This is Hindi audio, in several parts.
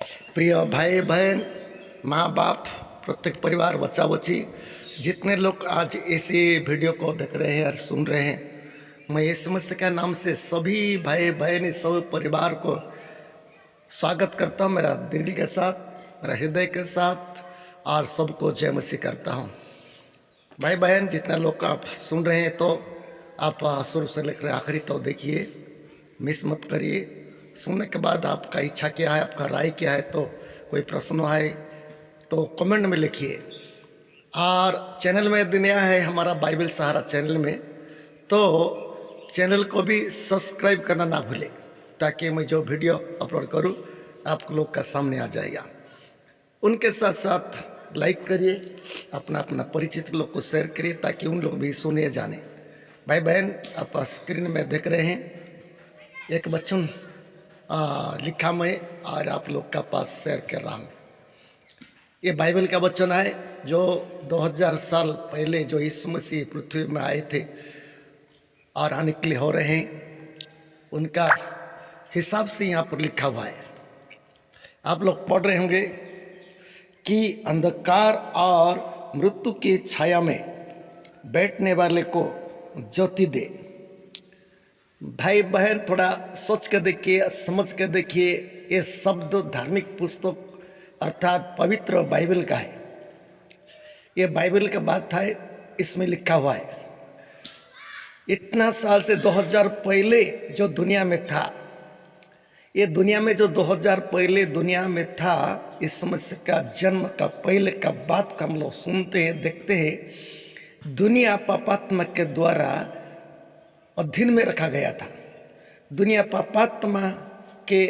प्रिय भाई बहन, माँ बाप, प्रत्येक परिवार, बच्चा बच्ची, जितने लोग आज ऐसे वीडियो को देख रहे हैं और सुन रहे हैं, मैं इस मसीह के नाम से सभी भाई बहन, सभी परिवार को स्वागत करता हूँ। मेरा दिल के साथ, मेरा हृदय के साथ, और सबको जय मसीह करता हूँ। भाई बहन, जितने लोग आप सुन रहे हैं तो आप शुरू से लेकर आखिरी तो देखिए, मिस मत करिए। सुनने के बाद आपका इच्छा क्या है, आपका राय क्या है, तो कोई प्रश्न है तो कमेंट में लिखिए। और चैनल में यदि नया है हमारा बाइबल सहारा चैनल में, तो चैनल को भी सब्सक्राइब करना ना भूलें, ताकि मैं जो वीडियो अपलोड करूं आप लोग का सामने आ जाएगा। उनके साथ साथ लाइक करिए, अपना अपना परिचित लोग को शेयर करिए, ताकि उन लोग भी सुने जाने। भाई बहन, आप स्क्रीन में देख रहे हैं एक वचन लिखा मैं और आप लोग का पास शेयर कर रहा हूँ। ये बाइबल का वचन है जो 2000 साल पहले जो यीशु मसीह पृथ्वी में आए थे और आने के लिए हो रहे हैं, उनका हिसाब से यहाँ पर लिखा हुआ है। आप लोग पढ़ रहे होंगे कि अंधकार और मृत्यु की छाया में बैठने वाले को ज्योति दे। भाई बहन, थोड़ा सोच कर देखिए, समझ कर देखिए। ये शब्द धार्मिक पुस्तक अर्थात पवित्र बाइबल का है। ये बाइबल का बात है, इसमें लिखा हुआ है। इतना साल से 2000 पहले जो दुनिया में था, ये दुनिया में जो 2000 पहले दुनिया में था, इस समस्या का जन्म का पहले का बात का हम लोग सुनते हैं, देखते हैं। दुनिया पापात्मा के द्वारा अधीन में रखा गया था। दुनिया पापात्मा के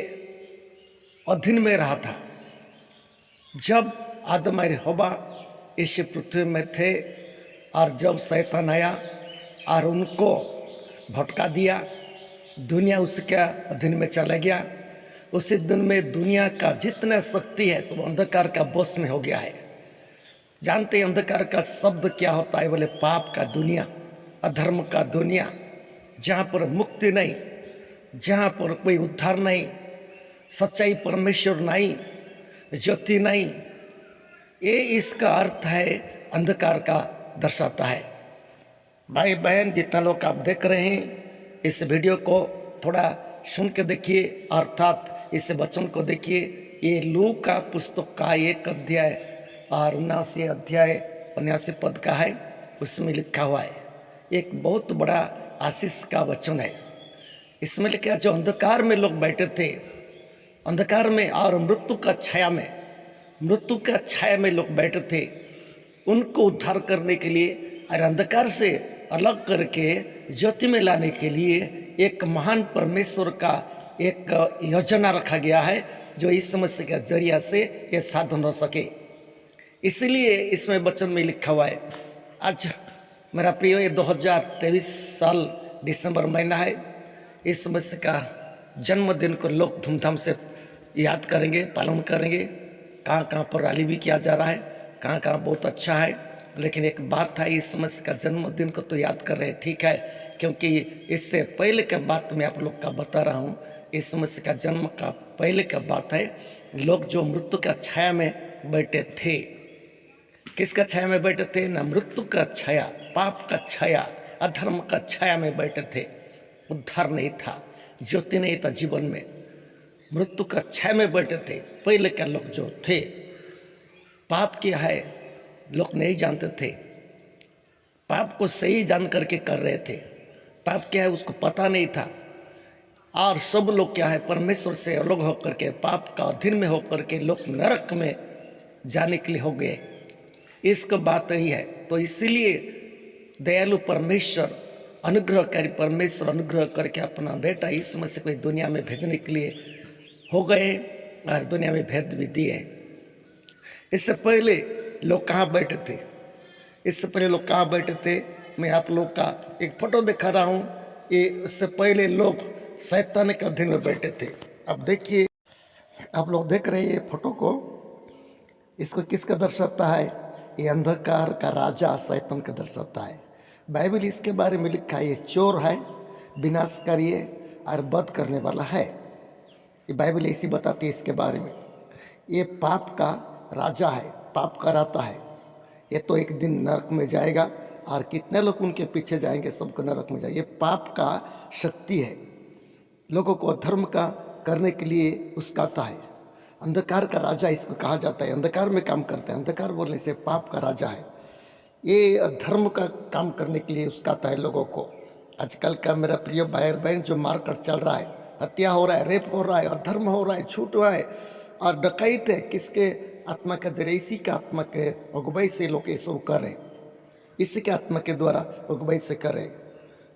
अधीन में रहा था। जब आदम और हव्वा इस पृथ्वी में थे, और जब शैतान आया और उनको भटका दिया, दुनिया उसके अधीन में चला गया। उसी दिन में दुनिया का जितना शक्ति है सब अंधकार का बस में हो गया है। जानते हैं अंधकार का शब्द क्या होता है? बोले पाप का दुनिया, अधर्म का दुनिया, जहाँ पर मुक्ति नहीं, जहाँ पर कोई उद्धार नहीं, सच्चाई परमेश्वर नहीं, ज्योति नहीं। ये इसका अर्थ है, अंधकार का दर्शाता है। भाई बहन, जितना लोग आप देख रहे हैं, इस वीडियो को थोड़ा सुन के देखिए, अर्थात इस वचन को देखिए। ये लूका का पुस्तक का 1 अध्याय और 79 अध्याय 79 पद का है। उसमें लिखा हुआ है, एक बहुत बड़ा आशीष का वचन है। इसमें लिखा, जो अंधकार में लोग बैठे थे, अंधकार में और मृत्यु का छाया में, मृत्यु का छाया में लोग बैठे थे, उनको उद्धार करने के लिए और अंधकार से अलग करके ज्योति में लाने के लिए एक महान परमेश्वर का एक योजना रखा गया है, जो इस समस्या के जरिया से ये साधन हो सके। इसलिए इसमें वचन में लिखा हुआ है। आज मेरा प्रिय, ये 2023 साल दिसंबर महीना है। इस समस्या का जन्मदिन को लोग धूमधाम से याद करेंगे, पालन करेंगे। कहाँ कहाँ पर रैली भी किया जा रहा है, कहाँ कहाँ बहुत अच्छा है। लेकिन एक बात है, इस समस्या का जन्मदिन को तो याद कर रहे हैं, ठीक है, क्योंकि इससे पहले का बात मैं आप लोग का बता रहा हूँ। इस समस्या का जन्म का पहले का बात है। लोग जो मृत्यु का छाया में बैठे थे, किसका छाया में बैठे थे? ना मृत्यु का छाया, पाप का छाया, अधर्म का छाया में बैठे थे। उद्धार नहीं था, ज्योति नहीं था जीवन में, मृत्यु का छाया में बैठे थे। पहले के लोग जो थे, पाप क्या है लोग नहीं जानते थे, पाप को सही जान करके कर रहे थे। पाप क्या है उसको पता नहीं था। और सब लोग क्या है, परमेश्वर से अलग होकर के, पाप का अधीन में होकर के लोग नरक में जाने के लिए हो गए। इसका बात ही है। तो इसीलिए दयालु परमेश्वर, अनुग्रहकारी परमेश्वर अनुग्रह करके अपना बेटा यीशु मसीह को दुनिया में भेजने के लिए हो गए और दुनिया में भेज भी दिए। इससे पहले लोग कहाँ बैठे थे? इससे पहले लोग कहाँ बैठे थे? मैं आप लोग का एक फोटो दिखा रहा हूँ। ये उससे पहले लोग शैतान के अधीन में बैठे थे। अब देखिए, आप लोग देख रहे हैं ये फोटो को, इसको किसका दर्शाता है? ये अंधकार का राजा शैतान का दर्शाता है। बाइबल इसके बारे में लिखा है, ये चोर है, विनाशकारी है और वध करने वाला है। ये बाइबल ऐसी बताती है इसके बारे में। ये पाप का राजा है, पाप कराता है। ये तो एक दिन नरक में जाएगा और कितने लोग उनके पीछे जाएंगे, सबको नरक में जाएंगे। ये पाप का शक्ति है, लोगों को धर्म का करने के लिए उस्काता है। अंधकार का राजा इसको कहा जाता है, अंधकार में काम करता है। अंधकार बोलने से पाप का राजा है। ये धर्म का काम करने के लिए उस्काता है लोगों को। आजकल का मेरा प्रिय भाई बहन जो मारकर चल रहा है, हत्या हो रहा है, रेप हो रहा है, अधर्म हो रहा है, छूट हुआ है और डकैत है, किसके आत्मा का जरिए? इसी के आत्मा के अगुवाई से लोग ये सब कर रहे हैं, इसी के आत्मा के द्वारा अगुवाई से कर रहे हैं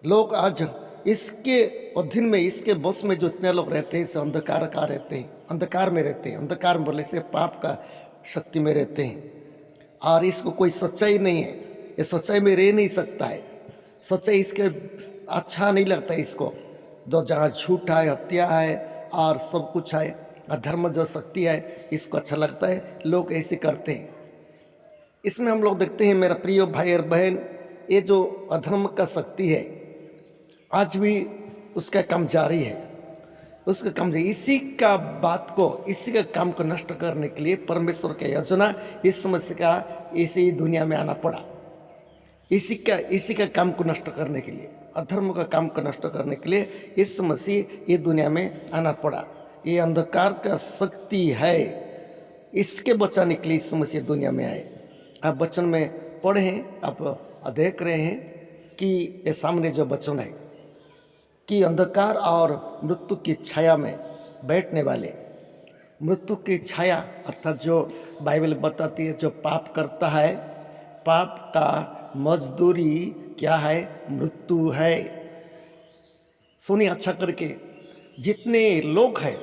लोग। आज इसके अधीन में, इसके बस में जो इतने लोग रहते हैं, इसे अंधकार का रहते हैं, अंधकार में रहते हैं। अंधकार बोलने से पाप का शक्ति में रहते हैं और इसको कोई सच्चाई नहीं है, ये सच्चाई में रह नहीं सकता है। सच्चाई इसके अच्छा नहीं लगता है इसको। जो जहाँ झूठ है, हत्या है और सब कुछ है, अधर्म जो शक्ति है, इसको अच्छा लगता है, लोग ऐसे करते हैं। इसमें हम लोग देखते हैं मेरा प्रिय भाई और बहन, ये जो अधर्म का शक्ति है आज भी उसका काम जारी है, उसका काम जारी। इसी का बात को, इसी का काम को नष्ट करने के लिए परमेश्वर की योजना, इस समस्या का इसी दुनिया में आना पड़ा। इसी का काम को नष्ट करने के लिए, अधर्म का काम को नष्ट करने के लिए इस मसीह ये दुनिया में आना पड़ा। ये अंधकार का शक्ति है, इसके बचाने के लिए इस मसीह दुनिया में आए। आप वचन में पढ़े हैं, आप देख रहे हैं कि ये सामने जो वचन है कि अंधकार और मृत्यु की छाया में बैठने वाले, मृत्यु की छाया अर्थात जो बाइबल बताती है, जो पाप करता है, पाप का मजदूरी क्या है? मृत्यु है। सुनिए अच्छा करके, जितने लोग हैं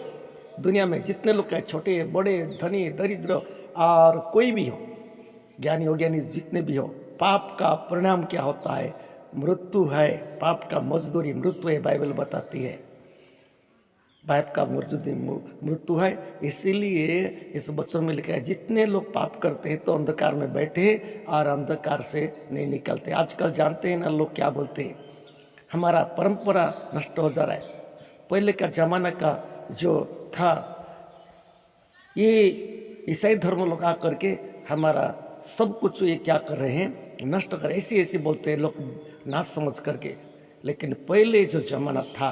दुनिया में, जितने लोग हैं, छोटे बड़े, धनी दरिद्र और कोई भी हो, ज्ञानी अज्ञानी जितने भी हो, पाप का परिणाम क्या होता है? मृत्यु है। पाप का मजदूरी मृत्यु है, बाइबल बताती है। पाप का मृत्यु है। इसीलिए इस वचन में लिखा है जितने लोग पाप करते हैं तो अंधकार में बैठे और अंधकार से नहीं निकलते। आजकल जानते हैं ना लोग क्या बोलते हैं, हमारा परंपरा नष्ट हो जा रहा है। पहले का जमाना का जो था, ये ईसाई धर्म लोग आ करके हमारा सब कुछ ये क्या कर रहे हैं? नष्ट कर, ऐसे बोलते हैं लोग नाच समझ करके। लेकिन पहले जो जमाना था,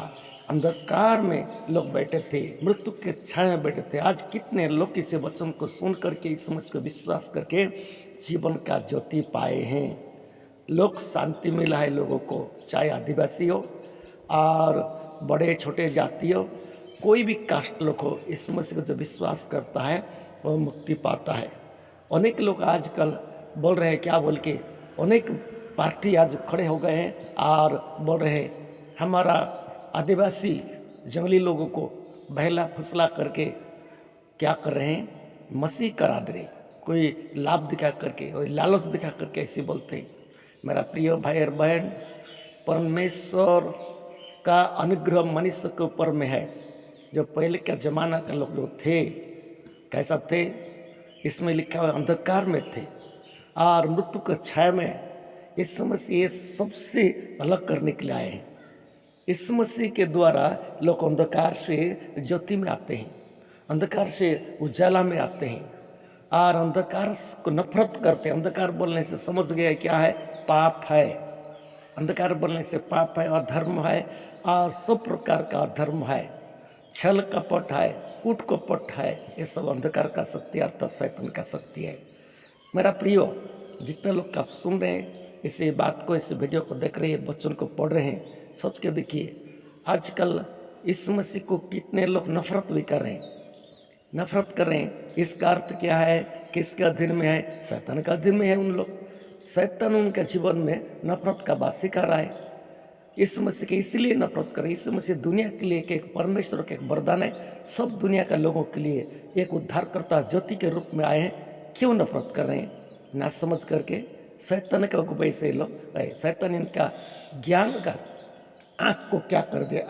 अंधकार में लोग बैठे थे, मृत्यु के छाया में बैठे थे। आज कितने लोग इस वचन को सुन करके, इस समझ को विश्वास करके जीवन का ज्योति पाए हैं। लोग शांति मिला है लोगों को, चाहे आदिवासी हो और बड़े छोटे जाति हो, कोई भी कास्ट लोग हो, इस समझ को जो विश्वास करता है वो मुक्ति पाता है। अनेक लोग आजकल बोल रहे हैं, क्या बोल के, अनेक पार्टी आज खड़े हो गए हैं और बोल रहे हैं हमारा आदिवासी जंगली लोगों को बहला फुसला करके क्या कर रहे हैं? मसीह करा दे रहे, कोई लाभ दिखा करके, कोई लालच दिखा करके ऐसे बोलते हैं। मेरा प्रिय भाई और बहन, परमेश्वर का अनुग्रह मनुष्य के ऊपर में है। जो पहले का जमाना के लोग जो थे, कैसा थे? इसमें लिखा हुआ अंधकार में थे और मृत्यु के छाया में। इस मसीह ये सबसे अलग करने के लिए आए हैं। इस मसीह के द्वारा लोग अंधकार से ज्योति में आते हैं, अंधकार से उजाला में आते हैं और अंधकार को नफरत करते हैं। अंधकार बोलने से समझ गए क्या है? पाप है। अंधकार बोलने से पाप है, अधर्म है और सब प्रकार का अधर्म है, छल कपट है, कूट कपट है। ये सब अंधकार का शक्ति अर्थात शैतान का शक्ति है। मेरा प्रियो, जितने लोग आप सुन रहे हैं इस बात को, इस वीडियो को देख रहे हैं, बच्चों को पढ़ रहे हैं, सोच के देखिए आजकल इस मसीह को कितने लोग नफरत भी कर रहे हैं, नफरत कर रहे हैं। इसका अर्थ क्या है? किसके अधीन में है? शैतान का अधीन में है उन लोग। शैतान उनके जीवन में नफरत का बात सिखा रहा है। इस मसीह के इसलिए नफरत करें। इस मसीह दुनिया के लिए एक परमेश्वर का एक वरदान है, सब दुनिया का लोगों के लिए एक उद्धारकर्ता ज्योति के रूप में आए हैं। क्यों नफरत कर रहे हैं? ना समझ करके शैतान के अगुवाई से लोग, शैतान इनका ज्ञान का आँख को क्या कर दिया?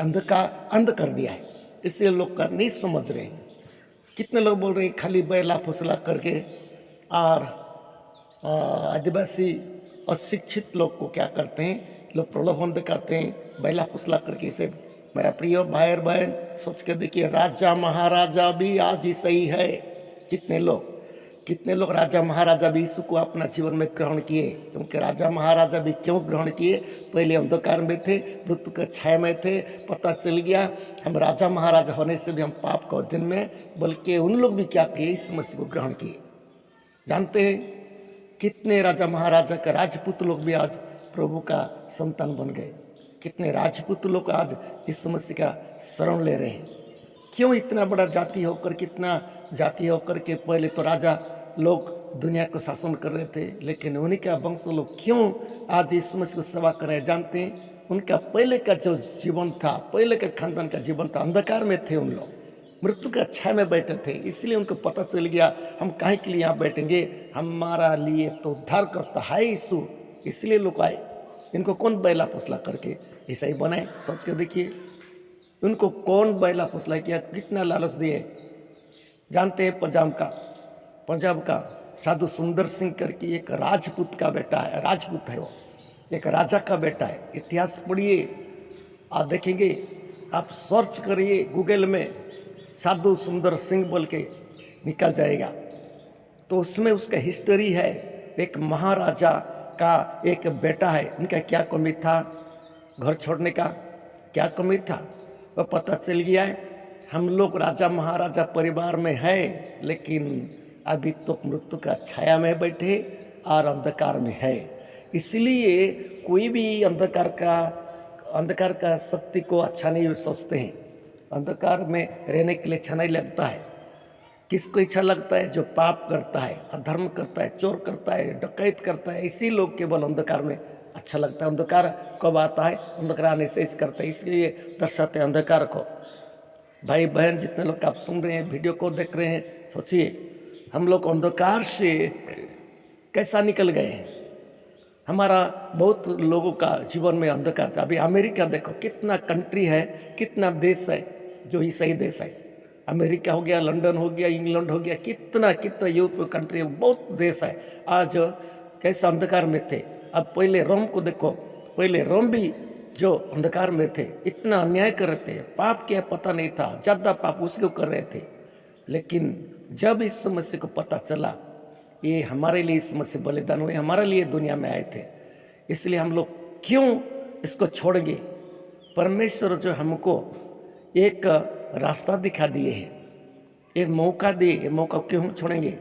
अंध कर दिया है। इसलिए लोग कर नहीं समझ रहे हैं। कितने लोग बोल रहे हैं खाली बैला फुसला करके, और आदिवासी अशिक्षित लोग को क्या करते हैं? लोग प्रलोभन करते हैं बैला फुसला करके। इसे मेरा प्रिय भाई और बहन सोच के देखिए, राजा महाराजा भी आज ही सही है। कितने लोग राजा महाराजा भी यीशु को अपना जीवन में ग्रहण किए, क्योंकि राजा महाराजा भी क्यों ग्रहण किए? पहले अंधकार में थे, मृत्यु के छाया में थे, पता चल गया हम राजा महाराजा होने से भी हम पाप के अधीन में, बल्कि उन लोग भी क्या किए? यीशु मसीह को ग्रहण किए। जानते हैं कितने राजा महाराजा का राजपूत लोग भी आज प्रभु का संतान बन गए। कितने राजपूत लोग आज यीशु मसीह का शरण ले रहे हैं। क्यों? इतना बड़ा जाति होकर, कितना जाति होकर के पहले तो राजा लोग दुनिया को शासन कर रहे थे, लेकिन उन्हीं का वंश लोग क्यों आज यीशु मसीह को सेवा कर रहे हैं? जानते हैं उनका पहले का जो जीवन था, पहले का खानदान का जीवन था, अंधकार में थे उन लोग, मृत्यु का छाया में बैठे थे। इसलिए उनको पता चल गया हम काहे के लिए यहाँ बैठेंगे, हमारा लिए तो उद्धार करता है यीशु, इसलिए लोग आए। इनको कौन बैला फुसला करके ऐसा ही बनाए? सोच के देखिए, उनको कौन बैला फुसला किया, कितना लालच दिए। जानते हैं पंजाब का साधु सुंदर सिंह करके एक राजपूत का बेटा है, राजपूत है वो, एक राजा का बेटा है। इतिहास पढ़िए, आप देखेंगे, आप सर्च करिए गूगल में, साधु सुंदर सिंह बोल के निकल जाएगा, तो उसमें उसका हिस्ट्री है। एक महाराजा का एक बेटा है, उनका क्या कमी था, घर छोड़ने का क्या कमी था, वह पता चल गया है। हम लोग राजा महाराजा परिवार में है, लेकिन अभी तो मृत्यु का छाया में बैठे और अंधकार में है। इसलिए कोई भी अंधकार का शक्ति को अच्छा नहीं सोचते हैं। अंधकार में रहने के लिए अच्छा नहीं लगता है। किसको अच्छा लगता है? जो पाप करता है, अधर्म करता है, चोर करता है, डकैत करता है, इसी लोग केवल अंधकार में अच्छा लगता है। अंधकार कब आता है? अंधकार आने से इस करता है, इसलिए दर्शाते हैं अंधकार को। भाई बहन जितने लोग आप सुन रहे हैं, वीडियो को देख रहे हैं, सोचिए हम लोग अंधकार से कैसा निकल गए हैं। हमारा बहुत लोगों का जीवन में अंधकार था। अभी अमेरिका देखो, कितना कंट्री है, कितना देश है जो ईसाई देश है। अमेरिका हो गया, लंदन हो गया, इंग्लैंड हो गया, कितना यूरोप कंट्री है, बहुत देश है। आज कैसा अंधकार में थे। अब पहले रोम को देखो, पहले रोम भी जो अंधकार में थे, इतना अन्याय कर रहे थे, पाप क्या पता नहीं था, ज़्यादा पाप उसको कर रहे थे। लेकिन जब इस समस्या को पता चला, ये हमारे लिए इस समस्या बलिदान हुए, हमारे लिए दुनिया में आए थे, इसलिए हम लोग क्यों इसको छोड़ेंगे? परमेश्वर जो हमको एक रास्ता दिखा दिए हैं, एक मौका दिए, ये मौका क्यों हम छोड़ेंगे?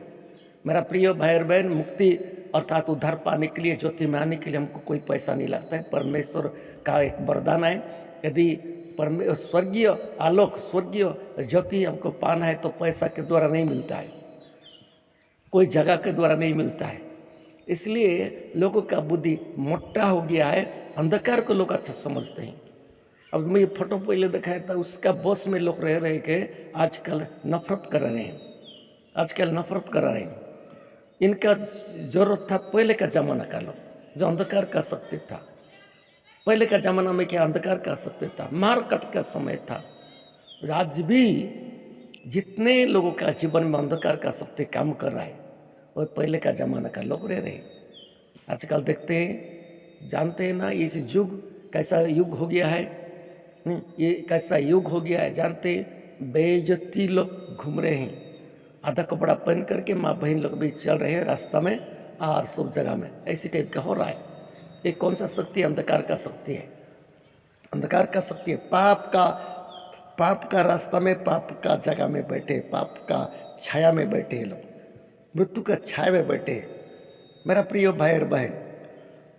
मेरा प्रिय भाई और बहन, मुक्ति अर्थात उद्धार पाने के लिए, ज्योति में आने के लिए हमको कोई पैसा नहीं लगता है। परमेश्वर का एक वरदान है। यदि स्वर्गीय आलोक, स्वर्गीय ज्योति हमको पाना है तो पैसा के द्वारा नहीं मिलता है, कोई जगह के द्वारा नहीं मिलता है। इसलिए लोगों का बुद्धि मोटा हो गया है, अंधकार को लोग अच्छा समझते हैं। अब मैं ये फोटो पहले दिखाया था, उसका बस में लोग रह रहे के आजकल नफरत कर रहे हैं, आजकल नफरत कर रहे हैं। इनका जरूरत था पहले का जमाना का लोग, जो अंधकार का शक्ति था। पहले का जमाना में क्या अंधकार का शक्ति था, मारकट का समय था। आज भी जितने लोगों का जीवन में अंधकार का शक्ति काम कर रहा है, वो पहले का जमाना का लोग रह रहे हैं। आजकल देखते हैं, जानते हैं ना, इस युग कैसा युग हो गया है, ये कैसा युग हो गया है। जानते हैं, बेइज्जती लोग घूम रहे हैं, आधा कपड़ा पहन करके माँ बहन लोग भी चल रहे हैं रास्ता में और सब जगह में, ऐसी टाइप का हो रहा है। ये कौन सा शक्ति? अंधकार का शक्ति है, अंधकार का शक्ति है। पाप का रास्ता में, पाप का जगह में बैठे, पाप का छाया में बैठे हैं लोग, मृत्यु का छाया में बैठे। मेरा प्रिय भाई और बहन,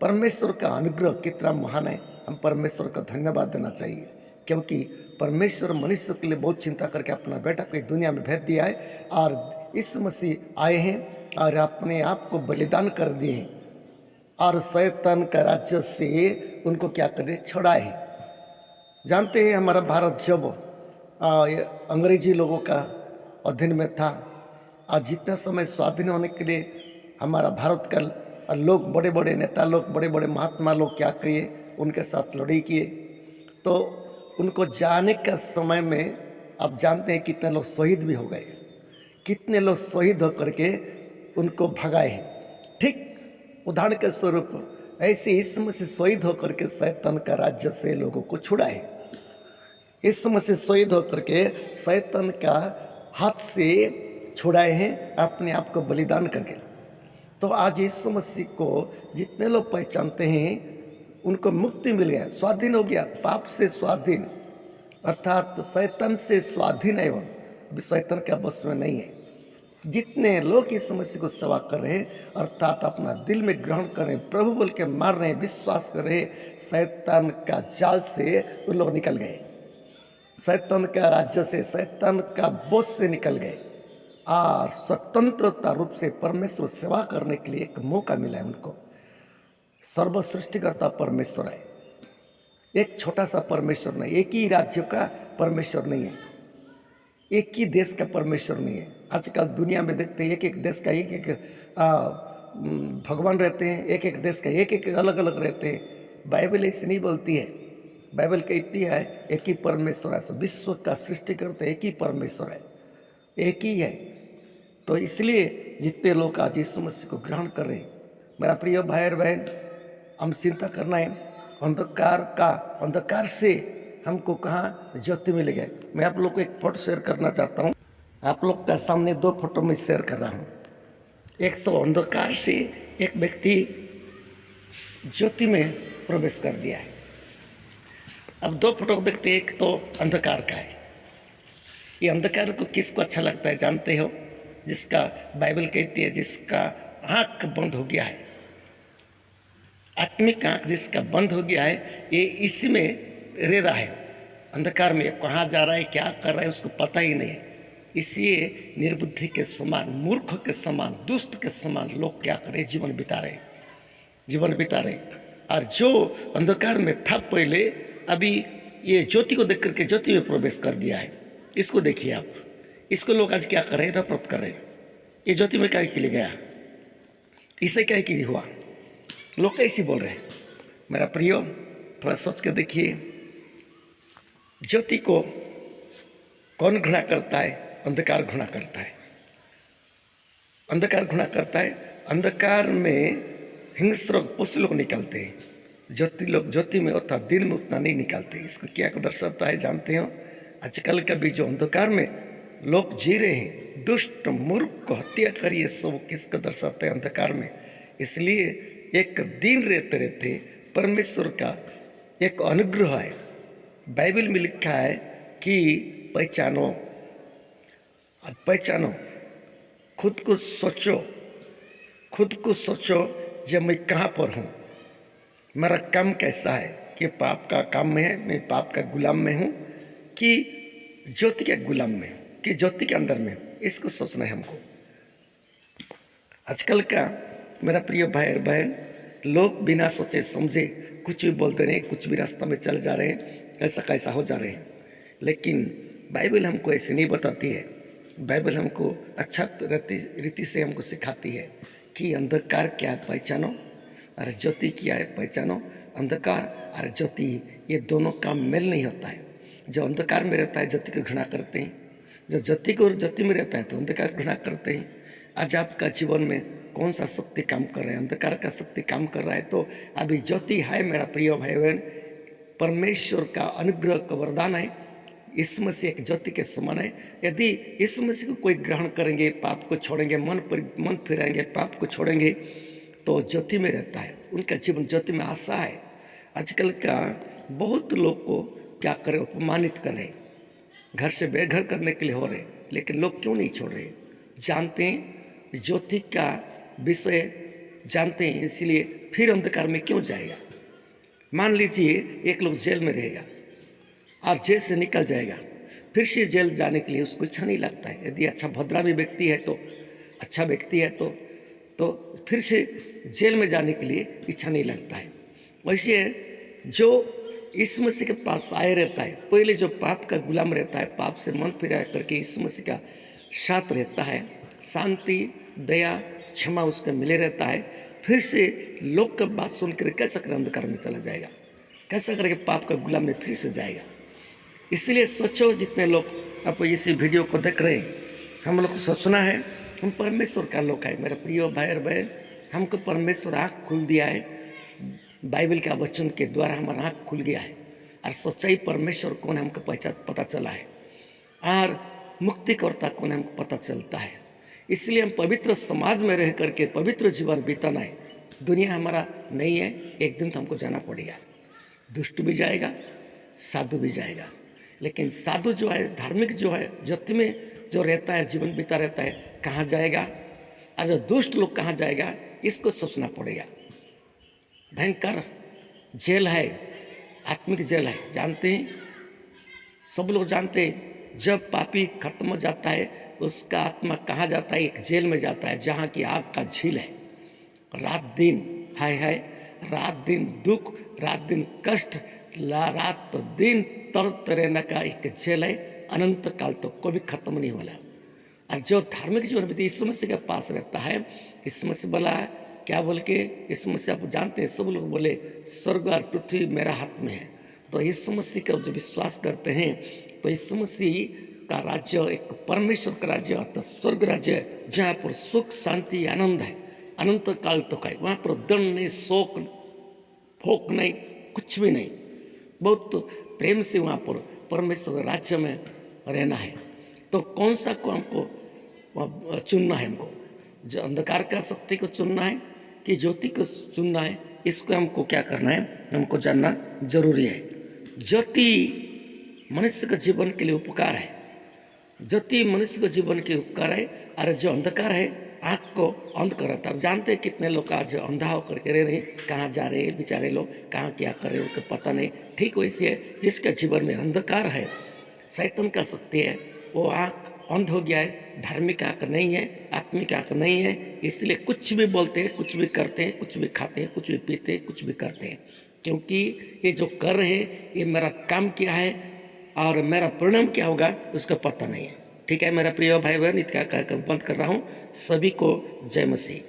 परमेश्वर का अनुग्रह कितना महान है। हम परमेश्वर का धन्यवाद देना चाहिए, क्योंकि परमेश्वर मनुष्य के लिए बहुत चिंता करके अपना बेटा को दुनिया में भेज दिया है, और इस मसीह आए हैं और अपने आप को बलिदान कर दिए हैं, और शैतान का राज्य से उनको क्या करे? छुड़ाए हैं। जानते हैं, हमारा भारत जब अंग्रेजी लोगों का अधीन में था, और जितना समय स्वाधीन होने के लिए हमारा भारत का लोग, बड़े बड़े नेता लोग, बड़े बड़े महात्मा लोग क्या किए? उनके साथ लड़ाई किए। तो उनको जाने का समय में आप जानते हैं कितने लोग शहीद भी हो गए, कितने लोग शहीद होकर के उनको भगाए हैं। ठीक उदाहरण के स्वरूप ऐसे इस मसीह शहीद होकर के शैतान का राज्य से लोगों को छुड़ाए। इस मसीह शहीद होकर के शैतान का हाथ से छुड़ाए हैं अपने आप को बलिदान करके। तो आज यीशु मसीह को जितने लोग पहचानते हैं उनको मुक्ति मिल गया, स्वाधीन हो गया, पाप से स्वाधीन, अर्थात शैतान से स्वाधीन है। वो अभी शैतान के बस में नहीं है। जितने लोग इस मसीह को सेवा कर रहे हैं अर्थात अपना दिल में ग्रहण कर रहे हैं, प्रभु बोल के मार रहे हैं, विश्वास कर रहे हैं, शैतान का जाल से उन लोग निकल गए, शैतान का राज्य से, शैतान का बोझ से निकल गए और स्वतंत्रता रूप से परमेश्वर सेवा करने के लिए एक मौका मिला है उनको। सर्व सृष्टिकर्ता परमेश्वर है, एक छोटा सा परमेश्वर नहीं, एक ही राज्य का परमेश्वर नहीं है, एक ही देश का परमेश्वर नहीं है। आजकल दुनिया में देखते हैं एक एक देश का एक एक भगवान रहते हैं, एक एक देश का एक एक अलग अलग रहते हैं। बाइबल ऐसे नहीं बोलती है। बाइबल कहती है एक ही परमेश्वर है, विश्व का सृष्टि करते एक ही परमेश्वर है, एक ही है। तो इसलिए जितने लोग आज यीशु मसीह को ग्रहण कर रहे हैं, मेरा प्रिय भाई और बहन, हम चिंता करना है अंधकार से हमको कहाँ ज्योति मिल गए। मैं आप लोग को एक फोटो शेयर करना चाहता हूँ। आप लोग का सामने दो फोटो में शेयर कर रहा हूँ। एक तो अंधकार से एक व्यक्ति ज्योति में प्रवेश कर दिया है। अब दो फोटो देखते, एक तो अंधकार का है। ये अंधकार को किसको अच्छा लगता है जानते हो? जिसका बाइबल कहती है जिसका आँख बंद हो गया है, आत्मिक आँख जिसका बंद हो गया है, ये इसी में रह रहा है, अंधकार में कहाँ जा रहा है, क्या कर रहा है, उसको पता ही नहीं है। इसलिए निर्बुद्धि के समान, मूर्ख के समान, दुष्ट के समान लोग क्या करें, जीवन बिता रहे। और जो अंधकार में था पहले, अभी ये ज्योति को देख करके ज्योति में प्रवेश कर दिया है। इसको देखिए आप, इसको लोग आज क्या कर रहे हैं, नफरत कर रहे हैं। ये ज्योति में क्या के लिए गया, इसे क्या के लिए हुआ, लोग कैसे बोल रहे हैं। मेरा प्रियो, थोड़ा सोच के देखिए, ज्योति को कौन घृणा करता है? अंधकार घृणा करता है। अंधकार घृणा करता है। अंधकार में हिंस्र पशु लोग निकलते हैं, ज्योति में अर्थात दिन में उतना नहीं निकलते। इसको क्या दर्शाता है जानते हो? आजकल का भी जो अंधकार में लोग जी रहे हैं, दुष्ट मूर्ख को हत्या करिए, सब किसको दर्शाता है? अंधकार में। इसलिए एक दिन रहते रहते परमेश्वर का एक अनुग्रह है। बाइबल में लिखा है कि पहचानो, खुद को सोचो जब मैं कहाँ पर हूँ, मेरा काम कैसा है, कि पाप का काम में है, मैं पाप का गुलाम में हूँ कि ज्योति के गुलाम में हूँ, कि ज्योति के अंदर में हूँ। इसको सोचना है हमको। आजकल का मेरा प्रिय भाई और बहन, लोग बिना सोचे समझे कुछ भी बोलते रहे, कुछ भी रास्ता में चल जा रहे हैं, कैसा हो जा रहे हैं। लेकिन बाइबल हमको ऐसे नहीं बताती है। बाइबल हमको अच्छा रीति से हमको सिखाती है कि अंधकार क्या है पहचानो, और ज्योति क्या है पहचानो। अंधकार और ज्योति ये दोनों काम मेल नहीं होता है। जो अंधकार में रहता है ज्योति को घृणा करते हैं, जो ज्योति में रहता है तो अंधकार घृणा करते हैं। आज आपका जीवन में कौन सा शक्ति काम कर रहा है? अंधकार का शक्ति काम कर रहा है तो अभी ज्योति है मेरा प्रिय भाई बहन, परमेश्वर का अनुग्रह का वरदान है। इस मसीह एक ज्योति के समान है। यदि इस मसीह को कोई ग्रहण करेंगे, पाप को छोड़ेंगे, मन फिराएंगे, पाप को छोड़ेंगे तो ज्योति में रहता है, उनका जीवन ज्योति में आशा है। आजकल का बहुत लोग को क्या करें, अपमानित कर रहे, घर से बेघर करने के लिए हो रहे, लेकिन लोग क्यों नहीं छोड़ रहे? जानते हैं ज्योति का विषय जानते हैं, इसलिए फिर अंधकार में क्यों जाएगा? मान लीजिए एक लोग जेल में रहेगा और जेल से निकल जाएगा, फिर से जेल जाने के लिए उसको इच्छा नहीं लगता है। यदि अच्छा भद्रामी व्यक्ति है तो अच्छा व्यक्ति है तो फिर से जेल में जाने के लिए इच्छा नहीं लगता है। वैसे जो यीशु मसीह के पास आए रहता है, पहले जो पाप का गुलाम रहता है, पाप से मन फिरा करके यीशु मसीह का साथ रहता है, शांति, दया, क्षमा उसको मिले रहता है, फिर से लोग का बात सुनकर कैसा कर अंधकार में चला जाएगा, कैसा करके पाप का गुलाम में फिर से जाएगा। इसलिए सोचो, जितने लोग आप इस वीडियो को देख रहे हैं, हम लोग को सोचना है हम परमेश्वर का लोग है। मेरे प्रिय भाई और बहन, हमको परमेश्वर आँख खुल दिया है, बाइबल का वचन के द्वारा हमारा आँख खुल गया है और सच्चाई परमेश्वर कौन है हमको पता चला है और मुक्तिकर्ता कौन है हमको पता चलता है। इसलिए हम पवित्र समाज में रह करके पवित्र जीवन बिताना है। दुनिया हमारा नहीं है, एक दिन तो हमको जाना पड़ेगा। दुष्ट भी जाएगा, साधु भी जाएगा, लेकिन साधु जो है, धार्मिक जो है, ज्योति में जो रहता है, जीवन बीता रहता है, कहाँ जाएगा, और जो दुष्ट लोग कहाँ जाएगा, इसको सोचना पड़ेगा। भयंकर जेल है, आत्मिक जेल है, जानते हैं, सब लोग जानते हैं। जब पापी खत्म हो जाता है, उसका आत्मा कहाँ जाता है, एक जेल में जाता है, जहाँ की आग का झील है। रात दिन हाय हाय, रात दिन दुख, रात दिन कष्ट, रात दिन तरत रहने का एक जेल है, अनंत काल तो कभी खत्म नहीं होला। और जो धार्मिक जीवन में यीशु मसीह के पास रहता है, यीशु मसीह बोला क्या बोल के, यीशु मसीह आप जानते हैं, सब लोग बोले स्वर्ग और पृथ्वी मेरा हाथ में है। तो यीशु मसीह का जो विश्वास करते हैं, तो यीशु मसीह का राज्य एक परमेश्वर का राज्य अर्थात स्वर्ग राज्य है, जहाँ पर सुख शांति आनंद है, अनंत काल तक है। वहाँ पर दंड नहीं, शोक भोग नहीं, कुछ भी नहीं। बहुत प्रेम से वहाँ पर परमेश्वर के राज्य में रहना है। तो कौन सा को हमको चुनना है, हमको जो अंधकार का शक्ति को चुनना है कि ज्योति को चुनना है, इसको हमको क्या करना है, हमको जानना जरूरी है। ज्योति मनुष्य के जीवन के लिए उपकार है, ज्योति मनुष्य के जीवन के उपकार है, और जो अंधकार है आँख को अंध कर रहा था। अब जानते हैं कितने लोग आज अंधा होकर के रह रहे हैं, कहाँ जा रहे हैं बेचारे लोग, कहाँ क्या कर रहे हैं उनको पता नहीं। ठीक वैसे है, जिसके जीवन में अंधकार है, शैतान का शक्ति है, वो आँख अंध हो गया है, धार्मिक आँख नहीं है, आत्मिक आँख नहीं है, इसलिए कुछ भी बोलते हैं, कुछ भी करते हैं, कुछ भी खाते हैं, कुछ भी पीते हैं, कुछ भी करते हैं, क्योंकि ये जो कर रहे हैं ये मेरा काम क्या है और मेरा परिणाम क्या होगा उसका पता नहीं है। ठीक है मेरा प्रिय भाई बहन, इतना कहकर बंद कर रहा हूँ। सभी को जय मसीह।